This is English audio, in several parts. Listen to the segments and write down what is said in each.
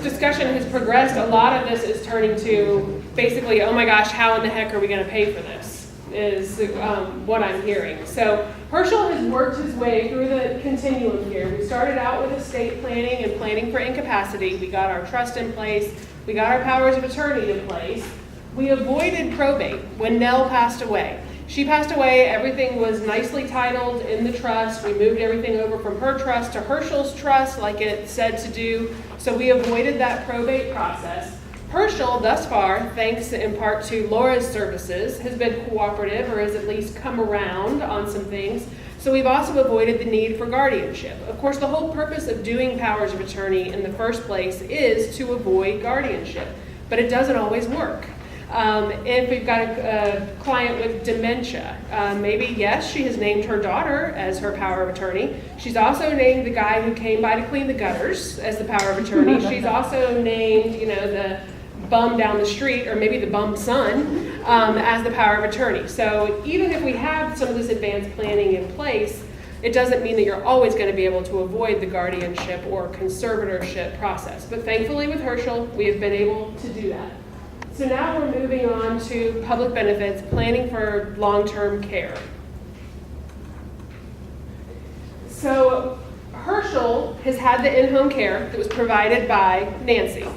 discussion has progressed, a lot of this is turning to basically, oh my gosh, how in the heck are we going to pay for this, is what I'm hearing. So Herschel has worked his way through the continuum here. We started out with estate planning and planning for incapacity. We got our trust in place. We got our powers of attorney in place. We avoided probate when Nell passed away. She passed away, everything was nicely titled in the trust. We moved everything over from her trust to Herschel's trust like it said to do. So we avoided that probate process. Herschel, thus far, thanks in part to Laura's services, has been cooperative or has at least come around on some things. So we've also avoided the need for guardianship. Of course, the whole purpose of doing powers of attorney in the first place is to avoid guardianship, but it doesn't always work. If we've got a client with dementia, maybe, yes, she has named her daughter as her power of attorney. She's also named the guy who came by to clean the gutters as the power of attorney. She's also named, the bum down the street, or maybe the bum son, as the power of attorney. So even if we have some of this advanced planning in place, it doesn't mean that you're always going to be able to avoid the guardianship or conservatorship process. But thankfully with Herschel, we have been able to do that. So now we're moving on to public benefits, planning for long-term care. So Herschel has had the in-home care that was provided by Nancy.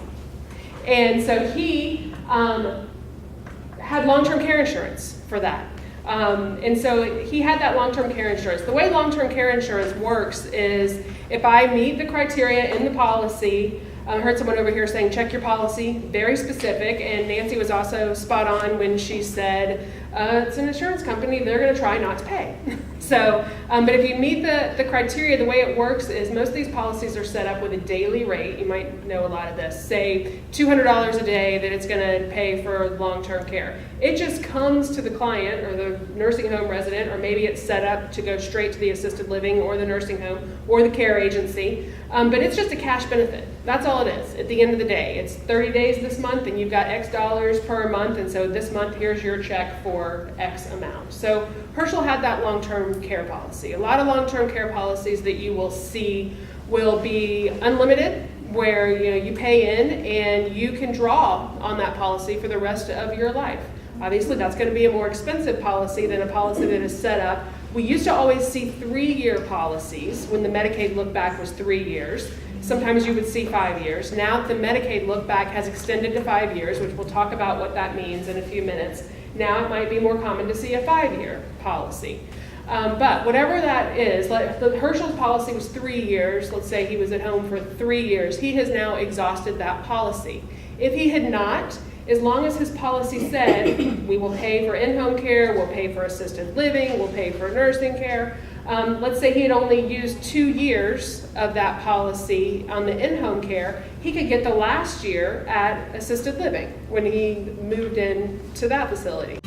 And so he had long-term care insurance for that. And so he had that long-term care insurance. The way long-term care insurance works is if I meet the criteria in the policy, I heard someone over here saying, check your policy, very specific, and Nancy was also spot on when she said, it's an insurance company, they're gonna try not to pay. So, but if you meet the criteria, the way it works is most of these policies are set up with a daily rate. You might know a lot of this. Say $200 a day that it's gonna pay for long-term care. It just comes to the client or the nursing home resident, or maybe it's set up to go straight to the assisted living or the nursing home or the care agency. But it's just a cash benefit. That's all it is at the end of the day. It's 30 days this month and you've got X dollars per month, and so this month here's your check for X amount. So Herschel had that long-term care policy. A lot of long-term care policies that you will see will be unlimited, where you pay in and you can draw on that policy for the rest of your life. Obviously that's going to be a more expensive policy than a policy that is set up. We used to always see 3-year policies when the Medicaid look back was 3 years. Sometimes you would see 5 years. Now the Medicaid look back has extended to 5 years, which we'll talk about what that means in a few minutes. Now it might be more common to see a 5-year policy. But whatever that is, Herschel's policy was 3 years. Let's say he was at home for 3 years. He has now exhausted that policy. If he had not, as long as his policy said, we will pay for in-home care, we'll pay for assisted living, we'll pay for nursing care. Let's say he had only used 2 years of that policy on the in-home care, he could get the last year at assisted living when he moved in to that facility.